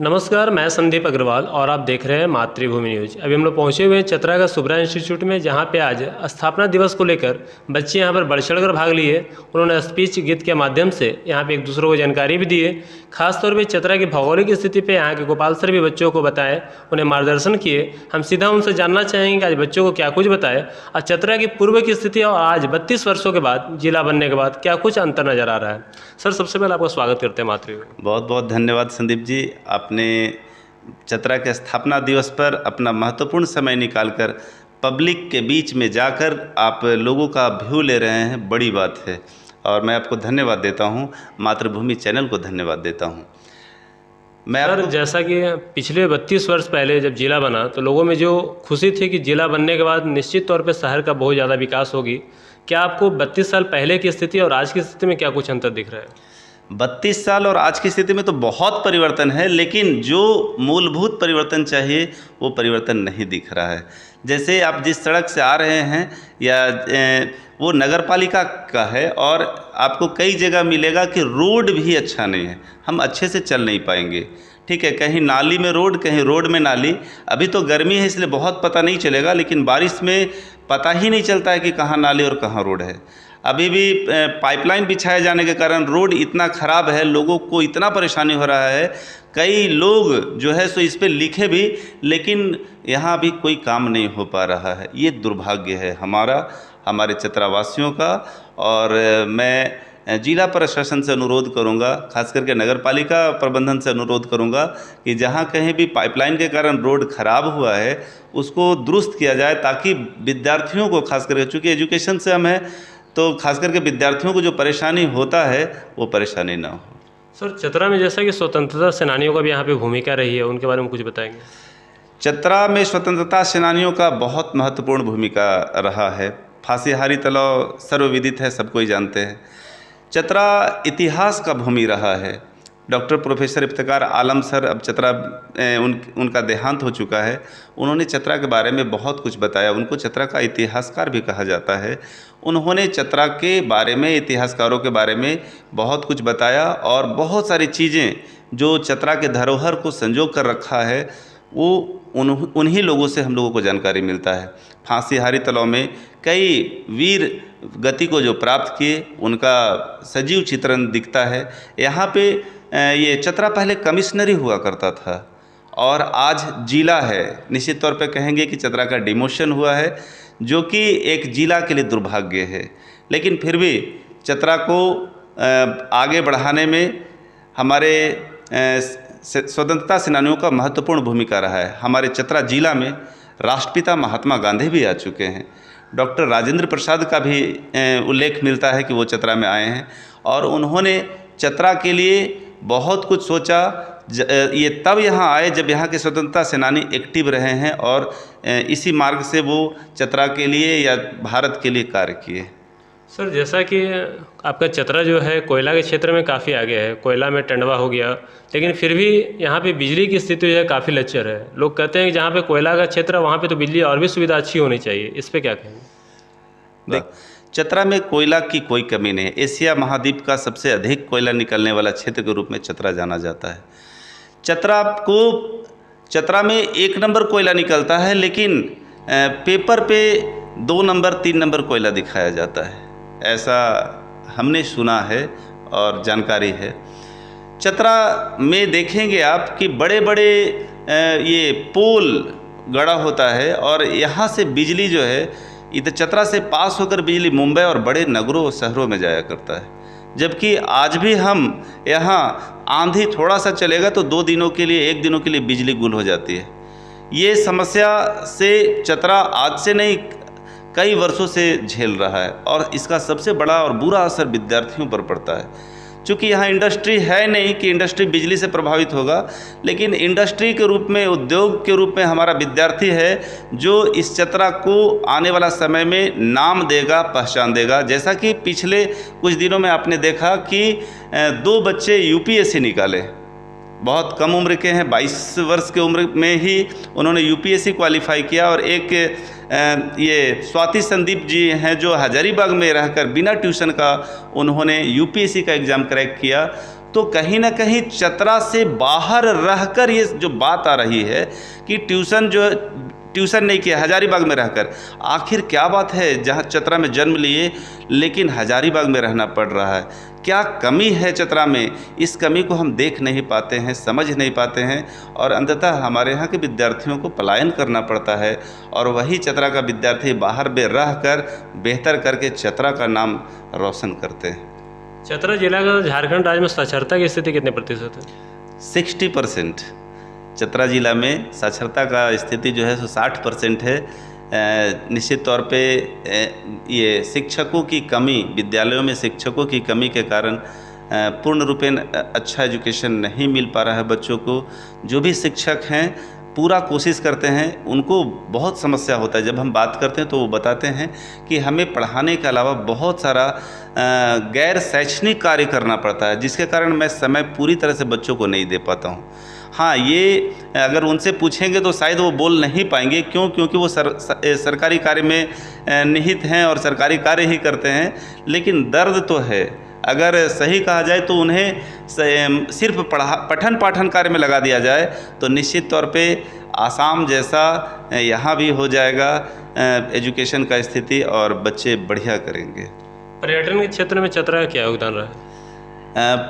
नमस्कार, मैं संदीप अग्रवाल और आप देख रहे हैं मातृभूमि न्यूज। अभी हम लोग पहुंचे हुए हैं चतरा का सुब्रा इंस्टीट्यूट में, जहां पे आज स्थापना दिवस को लेकर बच्चे यहां पर बढ़ चढ़कर भाग लिए। उन्होंने स्पीच गीत के माध्यम से यहां पे एक दूसरों को जानकारी भी दी है। खासतौर पे चतरा की भौगोलिक स्थिति पे यहाँ के गोपाल सर भी बच्चों को बताए, उन्हें मार्गदर्शन किए। हम सीधा उनसे जानना चाहेंगे कि आज बच्चों को क्या कुछ बताए और चतरा की पूर्व की स्थिति और आज 32 वर्षों के बाद जिला बनने के बाद क्या कुछ अंतर नजर आ रहा है। सर, सबसे पहले आपका स्वागत करते हैं मातृभूमि। बहुत बहुत धन्यवाद संदीप जी। आपने चतरा के स्थापना दिवस पर अपना महत्वपूर्ण समय निकालकर पब्लिक के बीच में जाकर आप लोगों का व्यू ले रहे हैं, बड़ी बात है और मैं आपको धन्यवाद देता हूं, मातृभूमि चैनल को धन्यवाद देता हूं। सर, जैसा कि पिछले 32 वर्ष पहले जब जिला बना तो लोगों में जो खुशी थी कि जिला बनने के बाद निश्चित तौर पे शहर का बहुत ज़्यादा विकास होगी, क्या आपको 32 साल पहले की स्थिति और आज की स्थिति में क्या कुछ अंतर दिख रहा है? 32 साल और आज की स्थिति में तो बहुत परिवर्तन है, लेकिन जो मूलभूत परिवर्तन चाहिए वो परिवर्तन नहीं दिख रहा है। जैसे आप जिस सड़क से आ रहे हैं या वो नगर पालिका का है और आपको कई जगह मिलेगा कि रोड भी अच्छा नहीं है, हम अच्छे से चल नहीं पाएंगे। ठीक है, कहीं नाली में रोड, कहीं रोड में नाली। अभी तो गर्मी है इसलिए बहुत पता नहीं चलेगा, लेकिन बारिश में पता ही नहीं चलता है कि कहाँ नाली और कहाँ रोड है। अभी भी पाइपलाइन बिछाए जाने के कारण रोड इतना ख़राब है, लोगों को इतना परेशानी हो रहा है। कई लोग जो है सो इस पे लिखे भी, लेकिन यहाँ भी कोई काम नहीं हो पा रहा है। ये दुर्भाग्य है हमारे चतरावासियों का। और मैं जिला प्रशासन से अनुरोध करूँगा, खास करके नगर पालिका प्रबंधन से अनुरोध करूँगा कि जहाँ कहीं भी पाइपलाइन के कारण रोड ख़राब हुआ है उसको दुरुस्त किया जाए, ताकि विद्यार्थियों को, खास करके चूँकि एजुकेशन से हम हैं तो खास करके विद्यार्थियों को जो परेशानी होता है वो परेशानी ना हो। सर, चतरा में जैसा कि स्वतंत्रता सेनानियों का भी यहाँ पे भूमिका रही है, उनके बारे में कुछ बताएंगे? चतरा में स्वतंत्रता सेनानियों का बहुत महत्वपूर्ण भूमिका रहा है। फांसीहारी तलाव सर्वविदित है, सबको ही जानते हैं। चतरा इतिहास का भूमि रहा है। डॉक्टर प्रोफेसर इफ्तिकार आलम सर, अब चतरा उनका देहांत हो चुका है, उन्होंने चतरा के बारे में बहुत कुछ बताया। उनको चतरा का इतिहासकार भी कहा जाता है। उन्होंने चतरा के बारे में, इतिहासकारों के बारे में बहुत कुछ बताया और बहुत सारी चीज़ें जो चतरा के धरोहर को संजो कर रखा है वो उन्हीं लोगों से हम लोगों को जानकारी मिलता है। फांसीहारी तलाव में कई वीर गति को जो प्राप्त किए उनका सजीव चित्रण दिखता है। यहाँ पे ये चतरा पहले कमिश्नरी हुआ करता था और आज जिला है। निश्चित तौर पे कहेंगे कि चतरा का डिमोशन हुआ है, जो कि एक जिला के लिए दुर्भाग्य है। लेकिन फिर भी चतरा को आगे बढ़ाने में हमारे स्वतंत्रता सेनानियों का महत्वपूर्ण भूमिका रहा है। हमारे चतरा जिला में राष्ट्रपिता महात्मा गांधी भी आ चुके हैं। डॉक्टर राजेंद्र प्रसाद का भी उल्लेख मिलता है कि वो चतरा में आए हैं और उन्होंने चतरा के लिए बहुत कुछ सोचा। ये तब यहाँ आए जब यहाँ के स्वतंत्रता सेनानी एक्टिव रहे हैं और इसी मार्ग से वो चतरा के लिए या भारत के लिए कार्य किए। सर, जैसा कि आपका चतरा जो है कोयला के क्षेत्र में काफ़ी आगे है, कोयला में टंडवा हो गया, लेकिन फिर भी यहाँ पे बिजली की स्थिति जो है काफ़ी लचर है। लोग कहते हैं कि जहाँ पे कोयला का क्षेत्र है वहाँ पे तो बिजली और भी सुविधा अच्छी होनी चाहिए, इस पर क्या कहेंगे? देख, चतरा में कोयला की कोई कमी नहीं है। एशिया महाद्वीप का सबसे अधिक कोयला निकलने वाला क्षेत्र के रूप में चतरा जाना जाता है। चतरा में 1 नंबर कोयला निकलता है, लेकिन पेपर पे 2 नंबर 3 नंबर कोयला दिखाया जाता है, ऐसा हमने सुना है और जानकारी है। चतरा में देखेंगे आप कि बड़े बड़े ये पोल गड़ा होता है और यहाँ से बिजली जो है इधर चतरा से पास होकर बिजली मुंबई और बड़े नगरों और शहरों में जाया करता है। जबकि आज भी हम यहाँ आंधी थोड़ा सा चलेगा तो 2 दिनों के लिए, 1 दिनों के लिए बिजली गुल हो जाती है। ये समस्या से चतरा आज से नहीं कई वर्षों से झेल रहा है और इसका सबसे बड़ा और बुरा असर विद्यार्थियों पर पड़ता है। चूँकि यहाँ इंडस्ट्री है नहीं कि इंडस्ट्री बिजली से प्रभावित होगा, लेकिन इंडस्ट्री के रूप में, उद्योग के रूप में हमारा विद्यार्थी है जो इस चतरा को आने वाला समय में नाम देगा, पहचान देगा। जैसा कि पिछले कुछ दिनों में आपने देखा कि 2 बच्चे यूपीएससी निकाले, बहुत कम उम्र के हैं, 22 वर्ष के उम्र में ही उन्होंने यूपीएससी क्वालिफाई किया। और एक ये स्वाति संदीप जी हैं जो हजारीबाग में रहकर बिना ट्यूशन का उन्होंने यूपीएससी का एग्ज़ाम क्रैक किया। तो कहीं ना कहीं चतरा से बाहर रहकर ये जो बात आ रही है कि ट्यूशन नहीं किया, हजारीबाग में रहकर, आखिर क्या बात है जहाँ चतरा में जन्म लिए लेकिन हजारीबाग में रहना पड़ रहा है? क्या कमी है चतरा में? इस कमी को हम देख नहीं पाते हैं, समझ नहीं पाते हैं और अंततः हमारे यहाँ के विद्यार्थियों को पलायन करना पड़ता है और वही चतरा का विद्यार्थी बाहर में रह कर बेहतर करके चतरा का नाम रोशन करते हैं। चतरा जिला का झारखंड राज्य में साक्षरता की स्थिति कितने प्रतिशत है? 60%। चतरा जिला में साक्षरता का स्थिति जो है सो 60% है। निश्चित तौर पे ये शिक्षकों की कमी, विद्यालयों में शिक्षकों की कमी के कारण पूर्ण रूपेण अच्छा एजुकेशन नहीं मिल पा रहा है बच्चों को। जो भी शिक्षक हैं पूरा कोशिश करते हैं, उनको बहुत समस्या होता है। जब हम बात करते हैं तो वो बताते हैं कि हमें पढ़ाने के अलावा बहुत सारा गैर शैक्षणिक कार्य करना पड़ता है, जिसके कारण मैं समय पूरी तरह से बच्चों को नहीं दे पाता हूँ। हाँ, ये अगर उनसे पूछेंगे तो शायद वो बोल नहीं पाएंगे। क्यों? क्योंकि वो सरकारी कार्य में निहित हैं और सरकारी कार्य ही करते हैं, लेकिन दर्द तो है। अगर सही कहा जाए तो उन्हें सिर्फ पठन पाठन कार्य में लगा दिया जाए तो निश्चित तौर पे आसाम जैसा यहाँ भी हो जाएगा एजुकेशन का स्थिति और बच्चे बढ़िया करेंगे। पर्यटन के क्षेत्र में चतरा का क्या योगदान रहा है?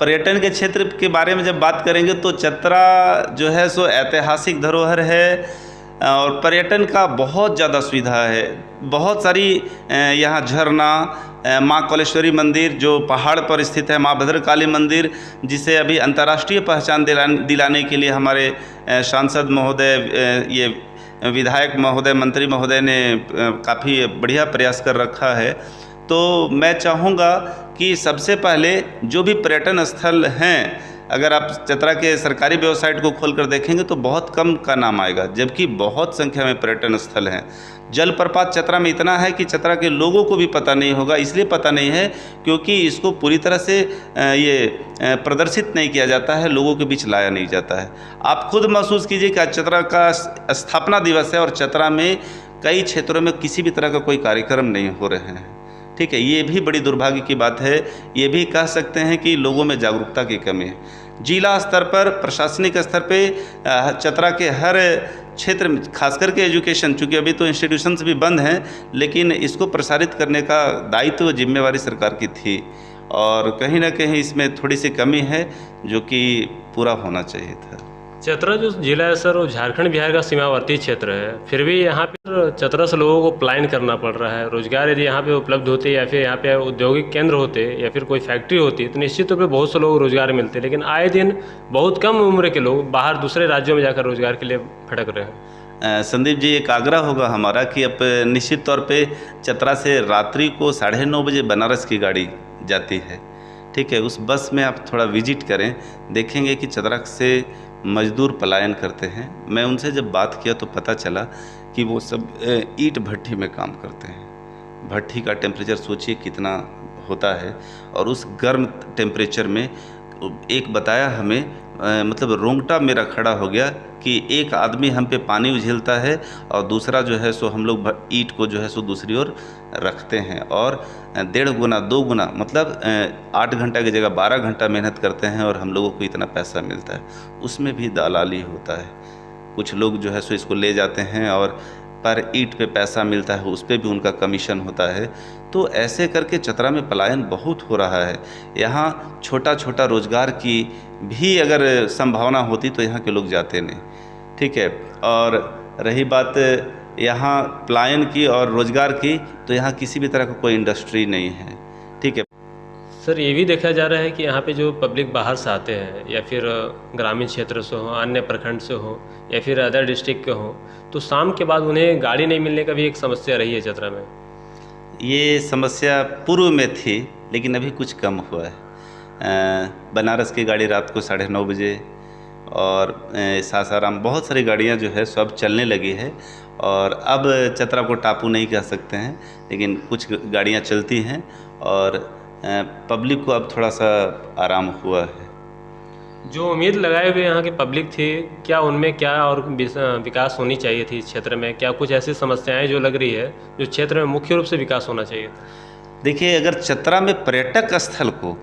पर्यटन के क्षेत्र के बारे में जब बात करेंगे तो चतरा जो है सो ऐतिहासिक धरोहर है और पर्यटन का बहुत ज़्यादा सुविधा है। बहुत सारी यहाँ झरना, माँ कौलेश्वरी मंदिर जो पहाड़ पर स्थित है, माँ भद्रकाली मंदिर जिसे अभी अंतर्राष्ट्रीय पहचान दिलाने के लिए हमारे सांसद महोदय, ये विधायक महोदय, मंत्री महोदय ने काफ़ी बढ़िया प्रयास कर रखा है। तो मैं चाहूँगा कि सबसे पहले जो भी पर्यटन स्थल हैं, अगर आप चतरा के सरकारी वेबसाइट को खोलकर देखेंगे तो बहुत कम का नाम आएगा, जबकि बहुत संख्या में पर्यटन स्थल हैं। जलप्रपात चतरा में इतना है कि चतरा के लोगों को भी पता नहीं होगा। इसलिए पता नहीं है क्योंकि इसको पूरी तरह से ये प्रदर्शित नहीं किया जाता है, लोगों के बीच लाया नहीं जाता है। आप खुद महसूस कीजिए कि आज चतरा का स्थापना दिवस है और चतरा में कई क्षेत्रों में किसी भी तरह का कोई कार्यक्रम नहीं हो रहे हैं। ठीक है, ये भी बड़ी दुर्भाग्य की बात है। ये भी कह सकते हैं कि लोगों में जागरूकता की कमी है। जिला स्तर पर, प्रशासनिक स्तर पे चतरा के हर क्षेत्र में, खास करके एजुकेशन, चूँकि अभी तो इंस्टीट्यूशंस भी बंद हैं, लेकिन इसको प्रसारित करने का दायित्व, जिम्मेवारी सरकार की थी और कहीं ना कहीं इसमें थोड़ी सी कमी है जो कि पूरा होना चाहिए था। चतरा जो जिला है सर, वो झारखंड बिहार का सीमावर्ती क्षेत्र है, फिर भी यहाँ पे चतरा से लोगों को पलायन करना पड़ रहा है। रोजगार यदि यहाँ पे उपलब्ध होते या फिर यहाँ पे औद्योगिक केंद्र होते या फिर कोई फैक्ट्री होती तो निश्चित तौर पे बहुत से लोग रोजगार मिलते, लेकिन आए दिन बहुत कम उम्र के लोग बाहर दूसरे राज्यों में जाकर रोजगार के लिए भटक रहे हैं। संदीप जी, एक आग्रह होगा हमारा कि अब निश्चित तौर पे चतरा से रात्रि को 9:30 बजे बनारस की गाड़ी जाती है। ठीक है, उस बस में आप थोड़ा विजिट करें, देखेंगे कि चतरा से मजदूर पलायन करते हैं। मैं उनसे जब बात किया तो पता चला कि वो सब ईंट भट्ठी में काम करते हैं। भट्ठी का टेम्परेचर सोचिए कितना होता है और उस गर्म टेम्परेचर में एक बताया हमें, मतलब रोंगटा मेरा खड़ा हो गया कि एक आदमी हम पे पानी उझेलता है और दूसरा जो है सो हम लोग ईंट को जो है सो दूसरी ओर रखते हैं और 1.5 गुना 2 गुना, मतलब 8 घंटा की जगह 12 घंटा मेहनत करते हैं और हम लोगों को इतना पैसा मिलता है। उसमें भी दलाली होता है। कुछ लोग जो है सो इसको ले जाते हैं और पर ईंट पे पैसा मिलता है, उस पर भी उनका कमीशन होता है। तो ऐसे करके चतरा में पलायन बहुत हो रहा है। यहाँ छोटा छोटा रोजगार की भी अगर संभावना होती तो यहाँ के लोग जाते नहीं। ठीक है, और रही बात यहाँ पलायन की और रोजगार की, तो यहाँ किसी भी तरह का कोई इंडस्ट्री नहीं है। ठीक है सर, ये भी देखा जा रहा है कि यहाँ पे जो पब्लिक बाहर से आते हैं या फिर ग्रामीण क्षेत्र से हो, अन्य प्रखंड से हो या फिर अदर डिस्ट्रिक्ट के हो, तो शाम के बाद उन्हें गाड़ी नहीं मिलने का भी एक समस्या रही है चतरा में। ये समस्या पूर्व में थी लेकिन अभी कुछ कम हुआ है। बनारस की गाड़ी रात को 9:30 बजे और सासाराम, बहुत सारी गाड़ियाँ जो है सब चलने लगी है और अब चतरा को टापू नहीं कह सकते हैं, लेकिन कुछ गाड़ियाँ चलती हैं और पब्लिक को अब थोड़ा सा आराम हुआ है। जो उम्मीद लगाए हुए यहाँ की पब्लिक थी, क्या उनमें क्या और विकास होनी चाहिए थी इस क्षेत्र में? क्या कुछ ऐसी समस्याएं जो लग रही है जो क्षेत्र में मुख्य रूप से विकास होना चाहिए था? देखिए, अगर चतरा में पर्यटक स्थल को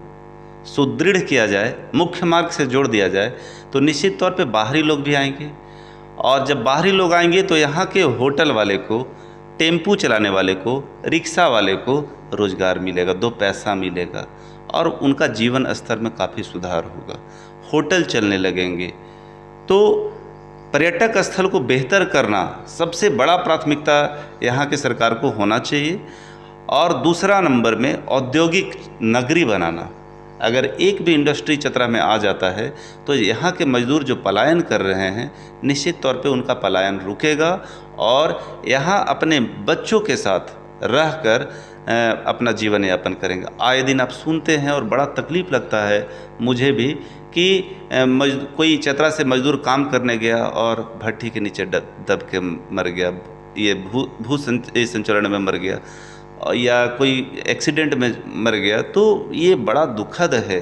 सुदृढ़ किया जाए, मुख्य मार्ग से जोड़ दिया जाए, तो निश्चित तौर पे बाहरी लोग भी आएंगे। और जब बाहरी लोग आएंगे तो यहाँ के होटल वाले को, टेम्पू चलाने वाले को, रिक्शा वाले को रोज़गार मिलेगा, 2 पैसा मिलेगा और उनका जीवन स्तर में काफ़ी सुधार होगा, होटल चलने लगेंगे। तो पर्यटक स्थल को बेहतर करना सबसे बड़ा प्राथमिकता यहाँ की सरकार को होना चाहिए। और दूसरा नंबर में औद्योगिक नगरी बनाना। अगर एक भी इंडस्ट्री चतरा में आ जाता है तो यहाँ के मजदूर जो पलायन कर रहे हैं, निश्चित तौर पे उनका पलायन रुकेगा और यहाँ अपने बच्चों के साथ रहकर अपना जीवन यापन करेंगे। आए दिन आप सुनते हैं और बड़ा तकलीफ़ लगता है मुझे भी कि कोई चतरा से मजदूर काम करने गया और भट्ठी के नीचे दब के मर गया, ये भू संचरण में मर गया या कोई एक्सीडेंट में मर गया, तो ये बड़ा दुखद है।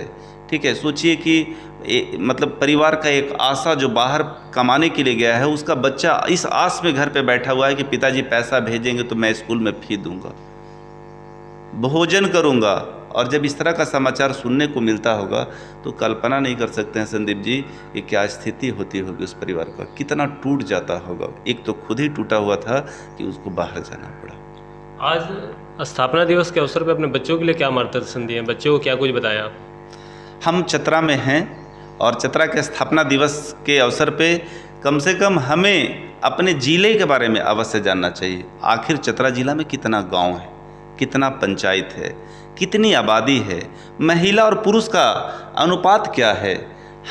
ठीक है, सोचिए कि मतलब परिवार का एक आशा जो बाहर कमाने के लिए गया है, उसका बच्चा इस आस में घर पे बैठा हुआ है कि पिताजी पैसा भेजेंगे तो मैं स्कूल में फ़ी दूंगा, भोजन करूंगा। और जब इस तरह का समाचार सुनने को मिलता होगा तो कल्पना नहीं कर सकते हैं संदीप जी कि क्या स्थिति होती होगी उस परिवार का, कितना टूट जाता होगा। एक तो खुद ही टूटा हुआ था कि उसको बाहर जाना पड़ा। आज स्थापना दिवस के अवसर पर अपने बच्चों के लिए क्या मार्गदर्शन दिए, बच्चों को क्या कुछ बताया? हम चतरा में हैं और चतरा के स्थापना दिवस के अवसर पे कम से कम हमें अपने ज़िले के बारे में अवश्य जानना चाहिए। आखिर चतरा ज़िला में कितना गांव है, कितना पंचायत है, कितनी आबादी है, महिला और पुरुष का अनुपात क्या है,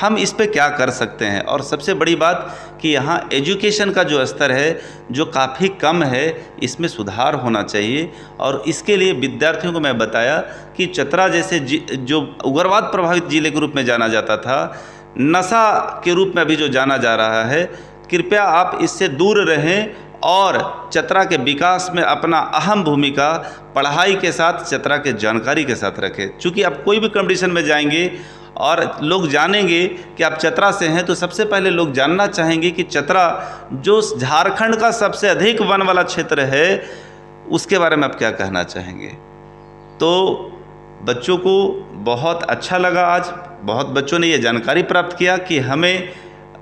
हम इस पे क्या कर सकते हैं। और सबसे बड़ी बात कि यहाँ एजुकेशन का जो स्तर है जो काफ़ी कम है, इसमें सुधार होना चाहिए। और इसके लिए विद्यार्थियों को मैं बताया कि चतरा जैसे जो उग्रवाद प्रभावित जिले के रूप में जाना जाता था, नशा के रूप में अभी जो जाना जा रहा है, कृपया आप इससे दूर रहें और चतरा के विकास में अपना अहम भूमिका पढ़ाई के साथ, चतरा के जानकारी के साथ रखें। चूँकि आप कोई भी कंपटीशन में जाएंगे और लोग जानेंगे कि आप चतरा से हैं, तो सबसे पहले लोग जानना चाहेंगे कि चतरा जो झारखंड का सबसे अधिक वन वाला क्षेत्र है, उसके बारे में आप क्या कहना चाहेंगे। तो बच्चों को बहुत अच्छा लगा, आज बहुत बच्चों ने ये जानकारी प्राप्त किया कि हमें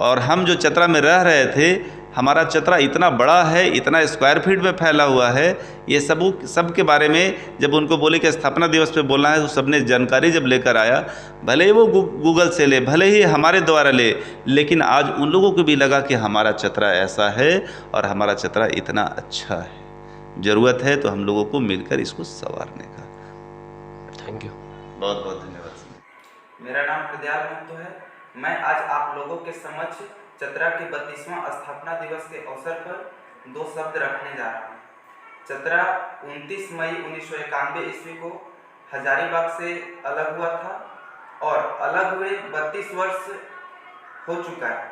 और हम जो चतरा में रह रहे थे, हमारा चतरा इतना बड़ा है, इतना स्क्वायर फीट में फैला हुआ है। ये सब के बारे में जब उनको बोले कि स्थापना दिवस पे बोलना है, तो सबने जानकारी जब लेकर आया, भले ही वो गूगल से ले, भले ही हमारे द्वारा ले, लेकिन आज उन लोगों को भी लगा कि हमारा चतरा ऐसा है और हमारा चतरा इतना अच्छा है। ज़रूरत है तो हम लोगों को मिलकर इसको संवारने का। थैंक यू, बहुत बहुत धन्यवाद। मेरा नाम प्रद्याल महतो है। मैं आज आप लोगों के समक्ष चतरा के 32वां स्थापना दिवस के अवसर पर 2 शब्द रखने जा रहा हूँ। चतरा 29 मई 1991 ईस्वी को हजारीबाग से अलग हुआ था और अलग हुए 32 वर्ष हो चुका है।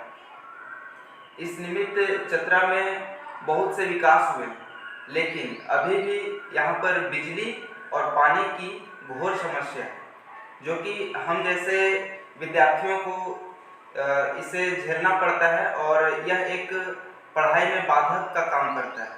इस निमित्त चतरा में बहुत से विकास हुए, लेकिन अभी भी यहाँ पर बिजली और पानी की घोर समस्या है, जो कि हम जैसे विद्यार्थियों को इसे झेलना पड़ता है और यह एक पढ़ाई में बाधक का काम करता है।